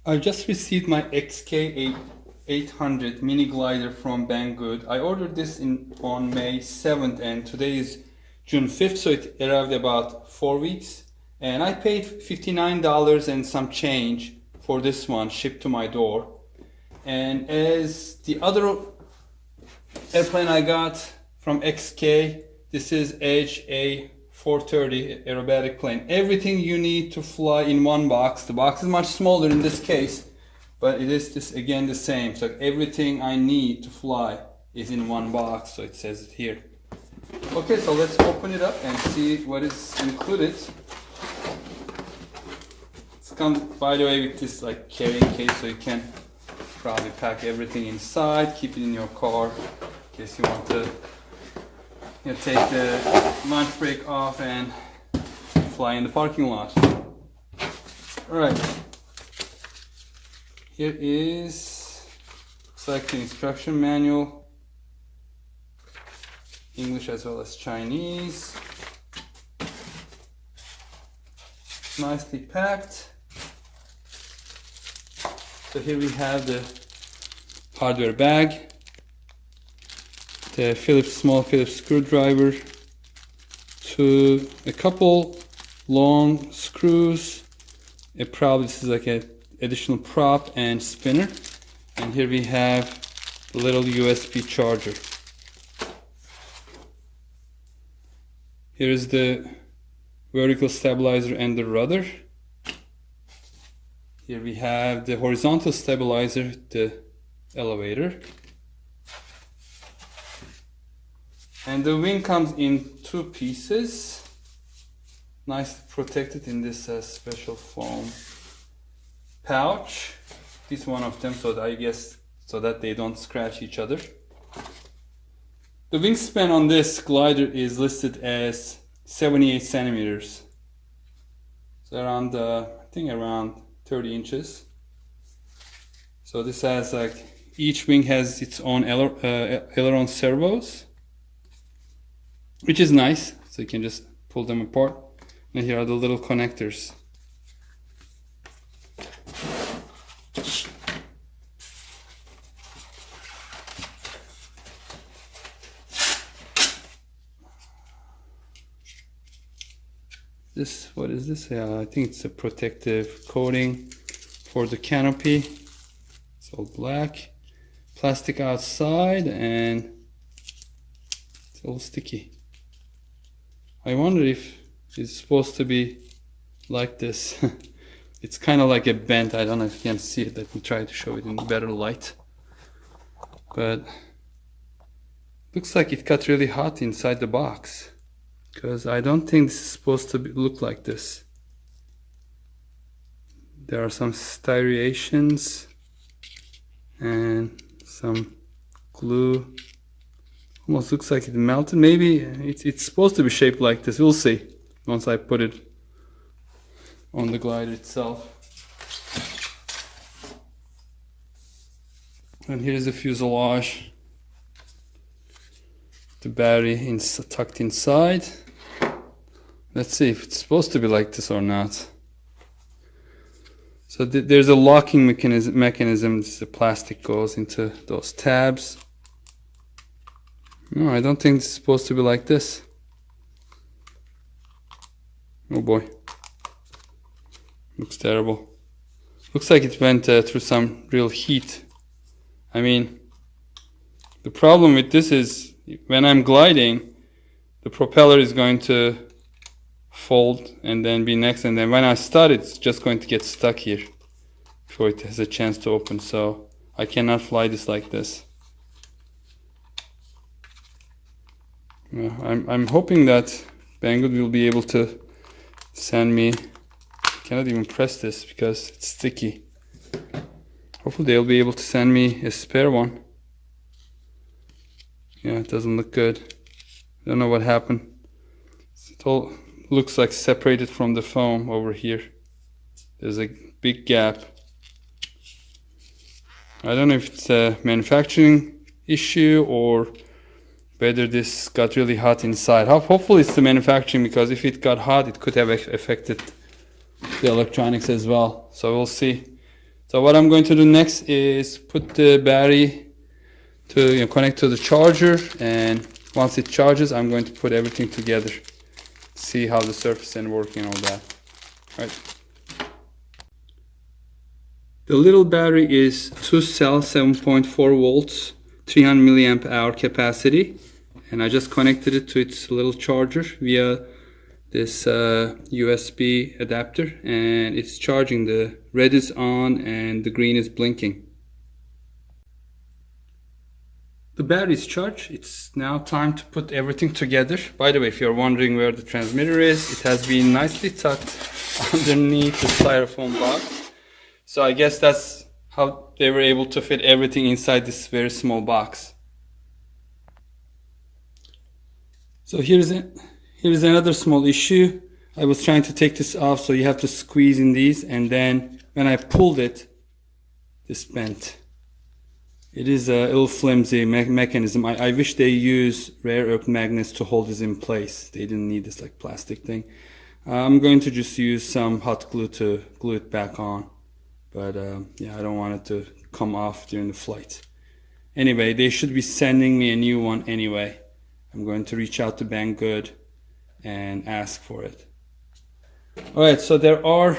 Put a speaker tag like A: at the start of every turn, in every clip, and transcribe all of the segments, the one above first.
A: I just received my XK A800 mini glider from Banggood. I ordered this on May 7th and today is June 5th, so it arrived about 4 weeks. And I paid $59 and some change for this one shipped to my door. And as the other airplane I got from XK, this is HK A800 aerobatic plane. Everything you need to fly in one box. The box is much smaller in this case, but it is this again the same. So everything I need to fly is in one box. So it says it here. Okay, so let's open it up and see what is included. It comes, by the way, with this like carrying case, so you can probably pack everything inside, keep it in your car in case you want to take the lunch break off and fly in the parking lot. Alright, here is, looks like the instruction manual, English as well as Chinese. Nicely packed. So here we have the hardware bag, the small Phillips screwdriver, a couple long screws, probably this is like an additional prop and spinner, and here we have the little USB charger. Here is the vertical stabilizer and the rudder. Here we have the horizontal stabilizer, the elevator. And the wing comes in two pieces, nicely protected in this special foam pouch. This one of them, so that I guess so that they don't scratch each other. The wingspan on this glider is listed as 78 centimeters. So around, I think around 30 inches. So this has like, each wing has its own aileron servos, which is nice, so you can just pull them apart. And here are the little connectors. What is this? I think it's a protective coating for the canopy. It's all black. Plastic outside and it's all sticky. I wonder if it's supposed to be like this. It's kind of like a bent. I don't know if you can see it. Let me try to show it in better light. But looks like it got really hot inside the box, because I don't think this is supposed to look like this. There are some striations and some glue. Almost looks like it melted. Maybe it's supposed to be shaped like this. We'll see once I put it on the glider itself. And here's the fuselage. The battery tucked inside. Let's see if it's supposed to be like this or not. So there's a locking mechanism. The plastic goes into those tabs. No, I don't think it's supposed to be like this. Oh boy. Looks terrible. Looks like it went through some real heat. I mean, the problem with this is when I'm gliding, the propeller is going to fold and then be next, and then when I start, it's just going to get stuck here before it has a chance to open. So I cannot fly this like this. I'm hoping that Banggood will be able to send me. I cannot even press this because it's sticky. Hopefully they'll be able to send me a spare one. Yeah, it doesn't look good. I don't know what happened. It all looks like separated from the foam over here. There's a big gap. I don't know if it's a manufacturing issue or whether this got really hot inside. Hopefully it's the manufacturing, because if it got hot, it could have affected the electronics as well. So we'll see. So what I'm going to do next is put the battery to connect to the charger, and once it charges, I'm going to put everything together, see how the surface and working all that. Right. The little battery is 2 cell, 7.4 volts, 300 milliamp hour capacity, and I just connected it to its little charger via this USB adapter, and it's charging. The red is on and the green is blinking. The battery is charged. It's now time to put everything together. By the way, if you're wondering where the transmitter is, it has been nicely tucked underneath the styrofoam box. So I guess that's how they were able to fit everything inside this very small box. So here's another small issue. I was trying to take this off, so you have to squeeze in these, and then when I pulled it, this bent. It is a little flimsy mechanism. I wish they use rare earth magnets to hold this in place. They didn't need this like plastic thing. I'm going to just use some hot glue to glue it back on. But yeah, I don't want it to come off during the flight. Anyway, they should be sending me a new one anyway. I'm going to reach out to Banggood and ask for it. Alright, so there are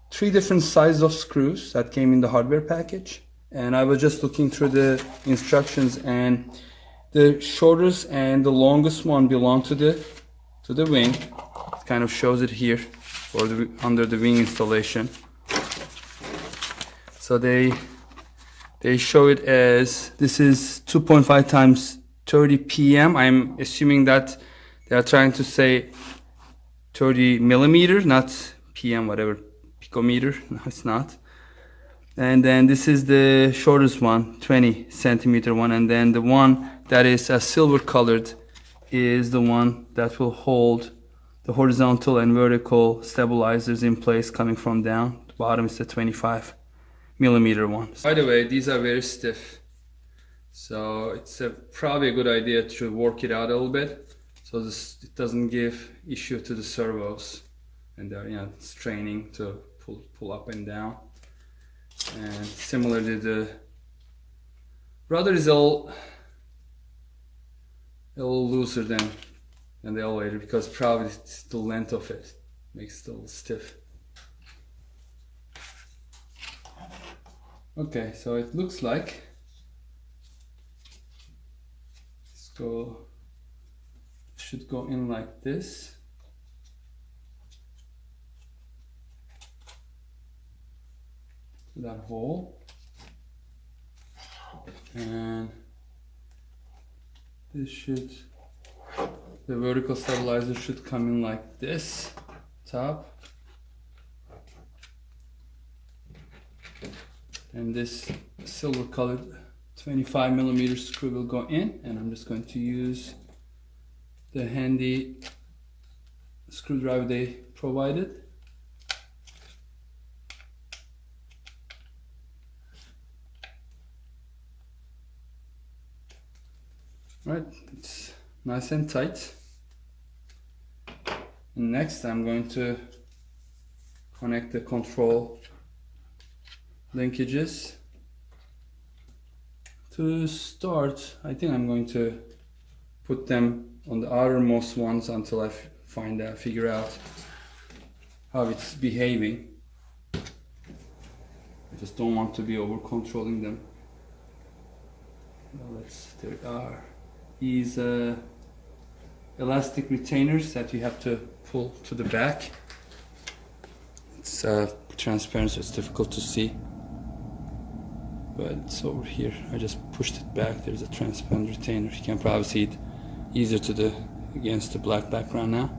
A: 3 different sizes of screws that came in the hardware package, and I was just looking through the instructions, and the shortest and the longest one belong to the wing. It kind of shows it here, or under the wing installation. So they show it as, this is 2.5 times 30 pm. I'm assuming that they are trying to say 30 millimeter, not pm, whatever, picometer. No, it's not. And then this is the shortest one, 20 centimeter one, and then the one that is silver colored is the one that will hold the horizontal and vertical stabilizers in place coming from down. The bottom is the 25 millimeter one. By the way, these are very stiff, so it's probably a good idea to work it out a little bit, so it doesn't give issue to the servos, and they're straining to pull up and down. And similarly, the rudder is a little looser than the elevator, because probably it's the length of it makes it a little stiff. Okay, so it looks like should go in like this. That hole, and the vertical stabilizer should come in like this, top, and this silver colored 25 millimeter screw will go in, and I'm just going to use the handy screwdriver they provided. Right, it's nice and tight. And next I'm going to connect the control linkages. To start, I think I'm going to put them on the outermost ones until I figure out how it's behaving. I just don't want to be over controlling them. Well, there are these elastic retainers that you have to pull to the back. It's transparent, so it's difficult to see, but it's over here. I just pushed it back. There's a transparent retainer. You can probably see it easier against the black background now.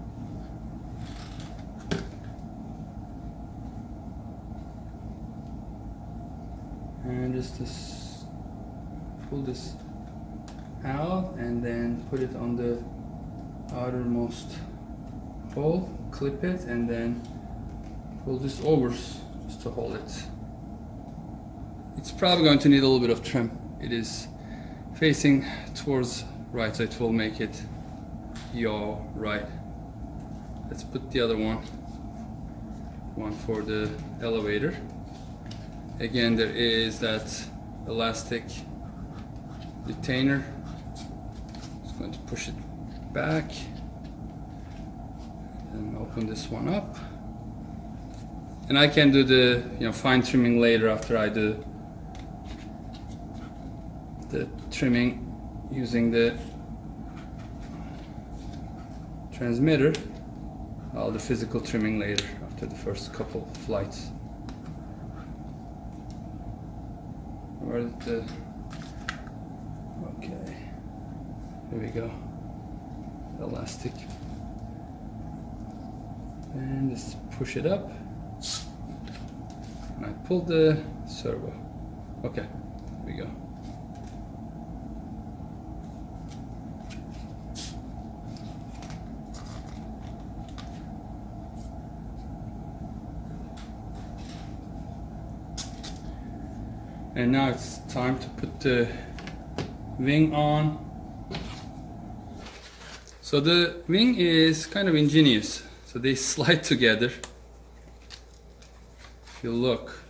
A: And just pull this out and then put it on the outermost hole, clip it, and then pull this over just to hold it. It's probably going to need a little bit of trim. It is facing towards right, so it will make it yaw right. Let's put the other one one for the elevator. Again, there is that elastic retainer. Just going to push it back and open this one up. And I can do the fine trimming later after I do the trimming using the transmitter. I'll do physical trimming later after the first couple flights. Where did the... Okay, here we go. Elastic. And just push it up. And I pull the servo. Okay, here we go. And now it's time to put the wing on. So the wing is kind of ingenious. So they slide together. If you look,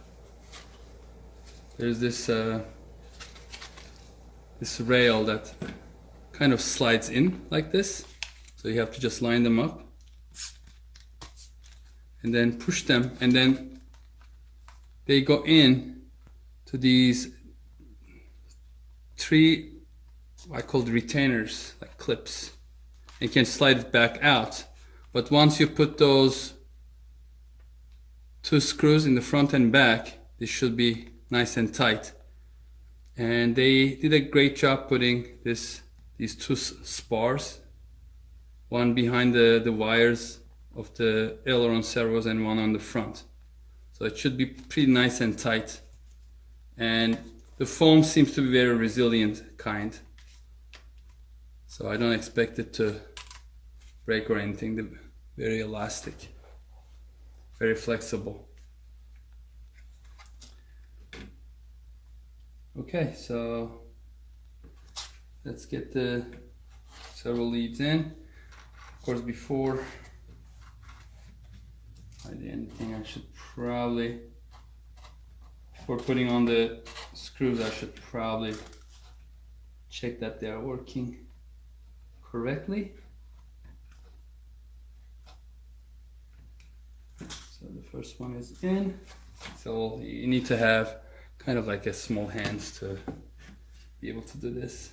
A: there's this this rail that kind of slides in like this. So you have to just line them up and then push them, and then they go in to these three, I call the retainers, like clips. You can slide it back out, but once you put those two screws in the front and back, they should be nice and tight. And they did a great job putting these two spars, one behind the wires of the aileron servos and one on the front. So it should be pretty nice and tight. And the foam seems to be very resilient kind. So I don't expect it to break or anything. They're very elastic, very flexible. Okay, so let's get the servo leads in. Of course, before I do anything, I should probably, before putting on the screws, I should probably check that they are working correctly. So the first one is in. So you need to have kind of like a small hands to be able to do this.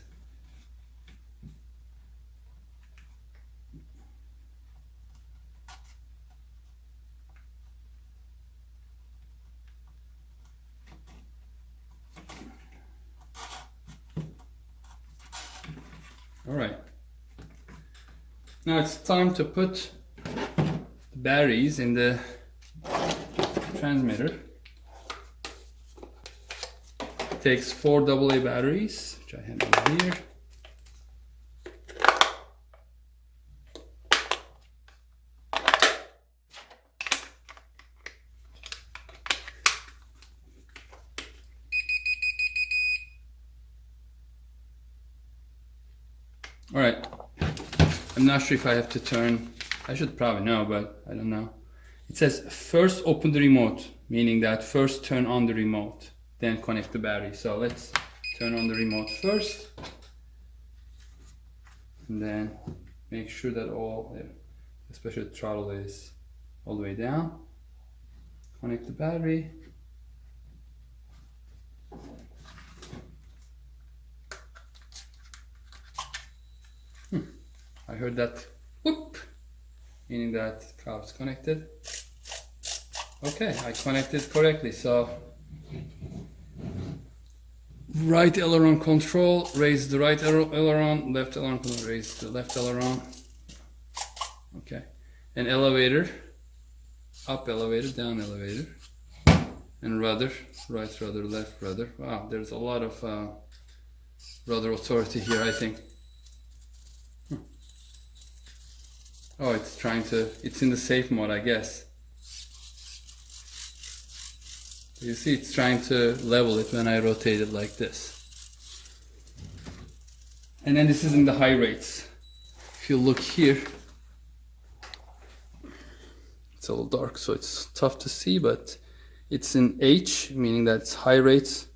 A: All right, now it's time to put the batteries in the transmitter. It takes 4 AA batteries, which I have over here. All right, I'm not sure if I have to turn, I should probably know, but I don't know. It says first open the remote, meaning that first turn on the remote, then connect the battery. So let's turn on the remote first, and then make sure that all, especially the throttle, is all the way down. Connect the battery. I heard that whoop, meaning that prob's connected. Okay, I connected correctly. So right aileron control, raise the right aileron, left aileron control, raise the left aileron. Okay, and elevator, up elevator, down elevator, and rudder, right rudder, left rudder. Wow, there's a lot of rudder authority here, I think. Oh, it's trying to, it's in the safe mode, I guess. You see, it's trying to level it when I rotate it like this. And then this is in the high rates. If you look here, It's a little dark, so it's tough to see, but it's in H, meaning that it's high rates.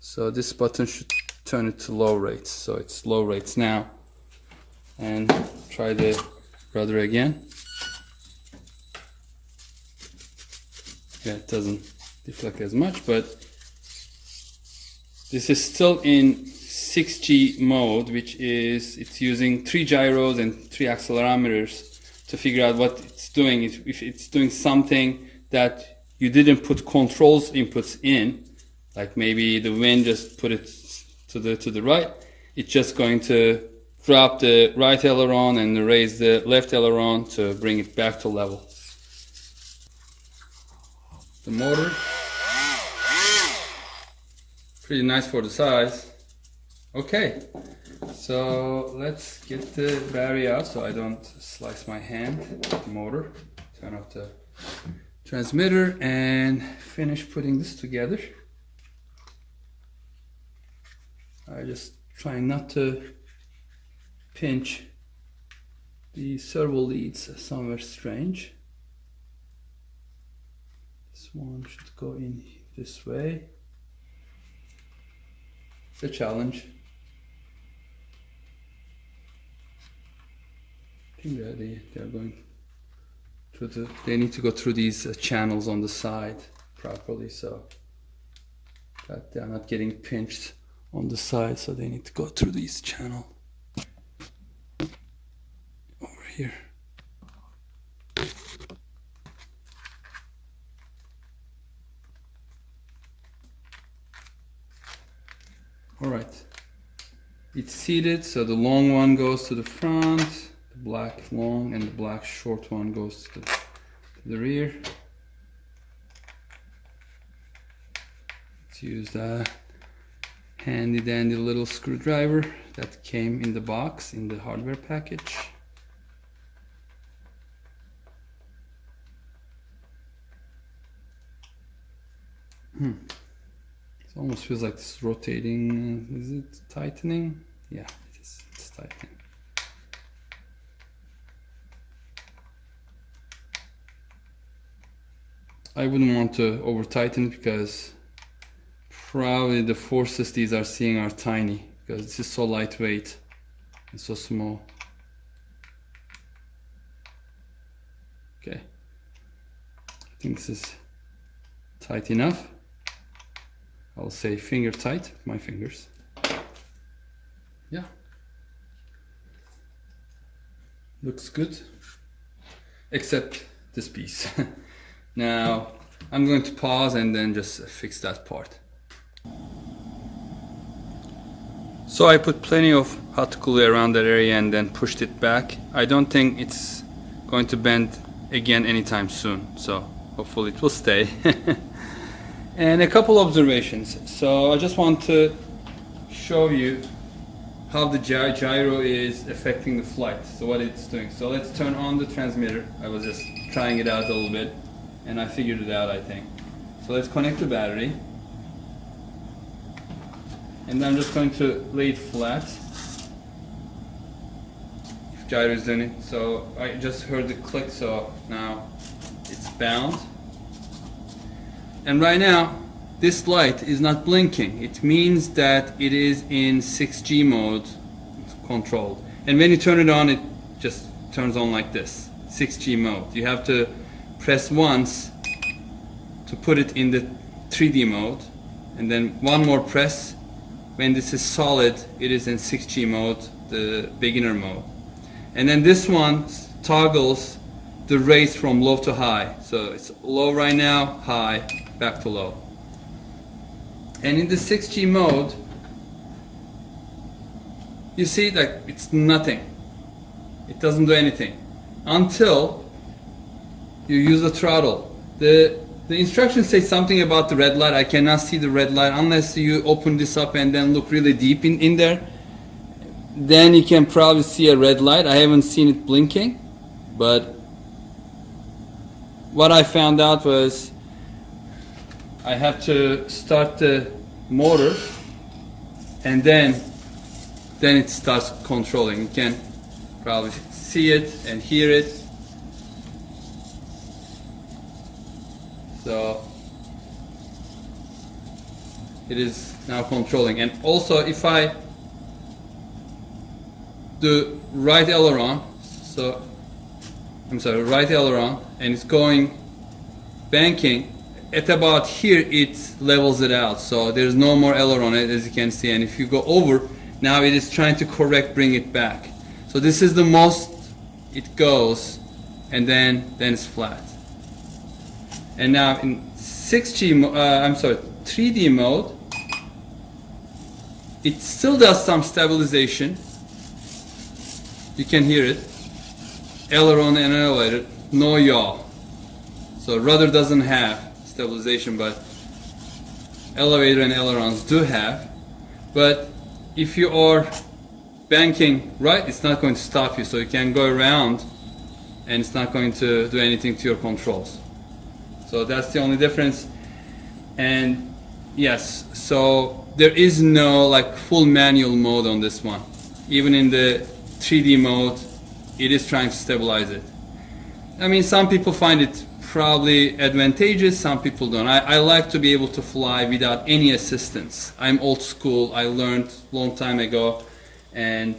A: So this button should turn it to low rates. So it's low rates now. And try the rudder again. Yeah, it doesn't deflect as much, but this is still in 6G mode, which is, it's using 3 gyros and 3 accelerometers to figure out what it's doing. If it's doing something that you didn't put controls inputs in, like maybe the wind just put it to the right, it's just going to drop the right aileron and raise the left aileron to bring it back to level. The motor, pretty nice for the size. Okay, so let's get the battery out so I don't slice my hand. The motor, turn off the transmitter and finish putting this together. I just trying not to pinch the servo leads somewhere strange. This one should go in this way. It's a challenge. I think they're going through they need to go through these channels on the side properly, so that they're not getting pinched on the side, so they need to go through these channels over here. All right, it's seated, so the long one goes to the front, the black long, and the black short one goes to the rear. Let's use that handy dandy little screwdriver that came in the box in the hardware package. It almost feels like it's rotating. Is it tightening? Yeah, it is. It's tightening. I wouldn't want to over tighten it because probably the forces these are seeing are tiny, because this is so lightweight and so small. Okay, I think this is tight enough. I'll say finger tight with my fingers. Yeah, looks good, except this piece. Now I'm going to pause and then just fix that part. So I put plenty of hot glue around that area and then pushed it back. I don't think it's going to bend again anytime soon, so hopefully it will stay. And a couple observations. So I just want to show you how the gyro is affecting the flight, so what it's doing. So let's turn on the transmitter. I was just trying it out a little bit and I figured it out, I think. So let's connect the battery. And then I'm just going to lay it flat. If gyro is doing it. So I just heard the click, so now it's bound. And right now, this light is not blinking. It means that it is in 6G mode controlled. And when you turn it on, it just turns on like this, 6G mode. You have to press once to put it in the 3D mode, and then one more press. When this is solid, it is in 6G mode, the beginner mode. And then this one toggles the rates from low to high. So it's low right now, high, back to low. And in the 6G mode, you see that it's nothing. It doesn't do anything until you use the throttle. The instructions say something about the red light. I cannot see the red light unless you open this up and then look really deep in there. Then you can probably see a red light. I haven't seen it blinking, but what I found out was I have to start the motor and then it starts controlling. You can probably see it and hear it. So it is now controlling. And also if I do right aileron, so I'm sorry, right aileron, and it's going banking, at about here it levels it out, so there's no more aileron as you can see. And if you go over, now it is trying to bring it back. So this is the most it goes, and then it's flat. And now in 3D mode, it still does some stabilization. You can hear it. Aileron and elevator, no yaw. So rudder doesn't have stabilization, but elevator and ailerons do have. But if you are banking right, it's not going to stop you, so you can go around and it's not going to do anything to your controls. So that's the only difference. And yes, so there is no like full manual mode on this one. Even in the 3D mode, it is trying to stabilize it. I mean, some people find it probably advantageous, some people don't. I like to be able to fly without any assistance. I'm old school, I learned a long time ago, and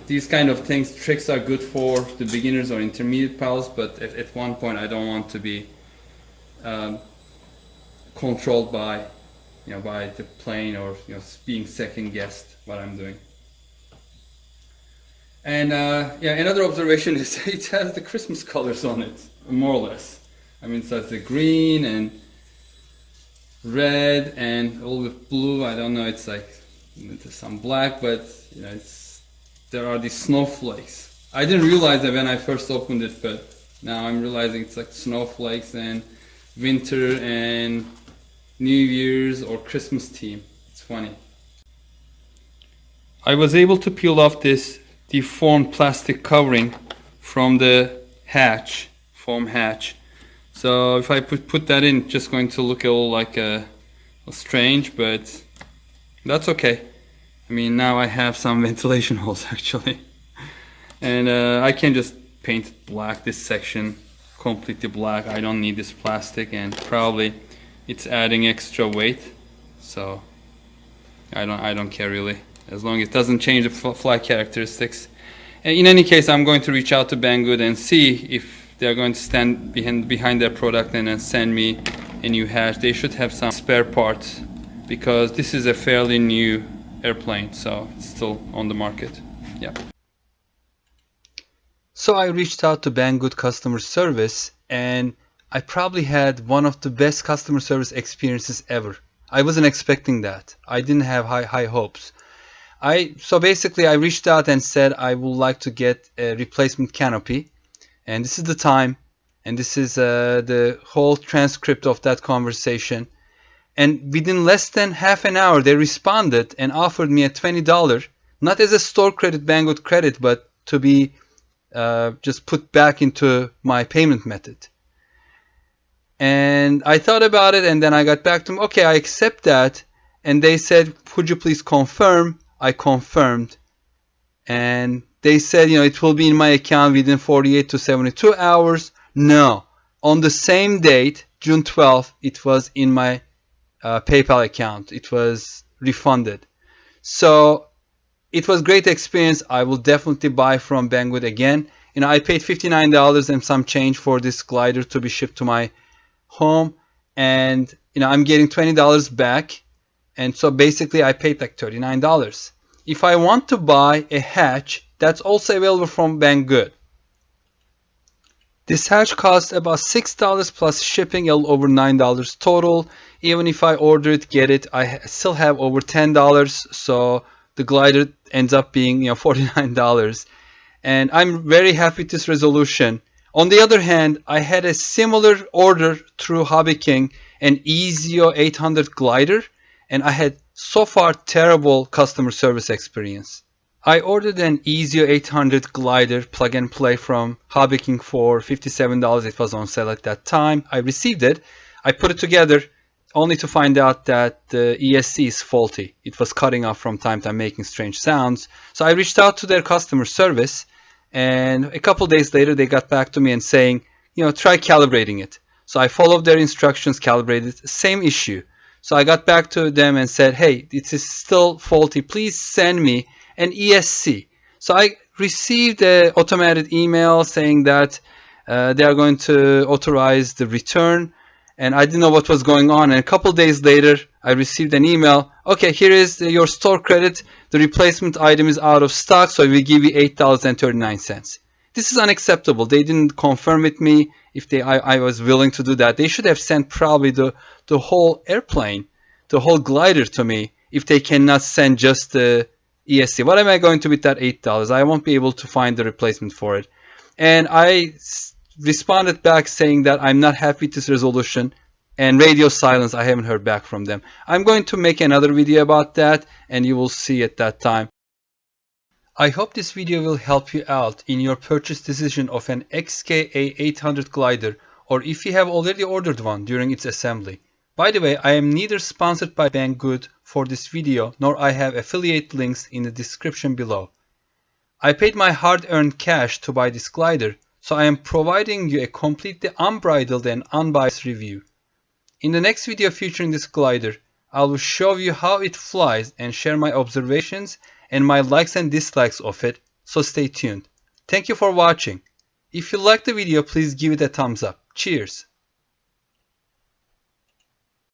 A: these kind of tricks are good for the beginners or intermediate pilots, but at one point I don't want to be controlled by, by the plane, or being second guessed what I'm doing. And yeah, another observation is it has the Christmas colors on it, more or less. I mean, so it's the green and red and a little bit blue. I don't know, it's like there's some black, but there are these snowflakes. I didn't realize that when I first opened it, but now I'm realizing it's like snowflakes and winter and New Year's or Christmas theme. It's funny. I was able to peel off this deformed plastic covering from the hatch, foam hatch. So if I put that in, it's just going to look a little like strange, but that's okay. I mean, now I have some ventilation holes actually. And I can just paint it black, this section completely black. I don't need this plastic, and probably it's adding extra weight. So I don't care really, as long as it doesn't change the flight characteristics. And in any case, I'm going to reach out to Banggood and see if they're going to stand behind their product and then send me a new hatch. They should have some spare parts, because this is a fairly new airplane, so it's still on the market. Yeah. So I reached out to Banggood customer service, and I probably had one of the best customer service experiences ever. I wasn't expecting that. I didn't have high hopes. So basically I reached out and said I would like to get a replacement canopy, and this is the time, and this is the whole transcript of that conversation. And within less than half an hour they responded and offered me a $20, not as a store credit, Banggood credit, but to be just put back into my payment method. And I thought about it, and then I got back to them. Okay, I accept that. And they said, could you please confirm? I confirmed, and they said, it will be in my account within 48 to 72 hours. No, on the same date, June 12th, it was in my PayPal account. It was refunded. So it was great experience. I will definitely buy from Banggood again. I paid $59 and some change for this glider to be shipped to my home, and I'm getting $20 back. And so basically I paid like $39. If I want to buy a hatch, that's also available from Banggood. This hatch costs about $6 plus shipping, a little over $9 total. Even if I order it, get it, I still have over $10. So the glider ends up being $49. And I'm very happy with this resolution. On the other hand, I had a similar order through HobbyKing, an EZIO 800 glider, and I had so far terrible customer service experience. I ordered an EZIO 800 glider plug and play from HobbyKing for $57. It was on sale at that time. I received it. I put it together only to find out that the ESC is faulty. It was cutting off from time to time, making strange sounds. So I reached out to their customer service, and a couple days later they got back to me and saying, try calibrating it. So I followed their instructions, calibrated, same issue. So I got back to them and said, hey, this is still faulty. Please send me an ESC. So I received an automated email saying that they are going to authorize the return. And I didn't know what was going on. And a couple days later, I received an email. Okay, here is your store credit. The replacement item is out of stock, so we give you $8.39. This is unacceptable. They didn't confirm with me if I was willing to do that. They should have sent probably the whole airplane, the whole glider to me if they cannot send just the ESC. What am I going to do with that $8? I won't be able to find the replacement for it. And I responded back saying that I'm not happy with this resolution, and radio silence. I haven't heard back from them. I'm going to make another video about that, and you will see at that time. I hope this video will help you out in your purchase decision of an XK A800 glider, or if you have already ordered one during its assembly. By the way, I am neither sponsored by Banggood for this video, nor I have affiliate links in the description below. I paid my hard-earned cash to buy this glider, so I am providing you a completely unbridled and unbiased review. In the next video featuring this glider, I will show you how it flies and share my observations and my likes and dislikes of it, so stay tuned. Thank you for watching. If you liked the video, please give it a thumbs up. Cheers!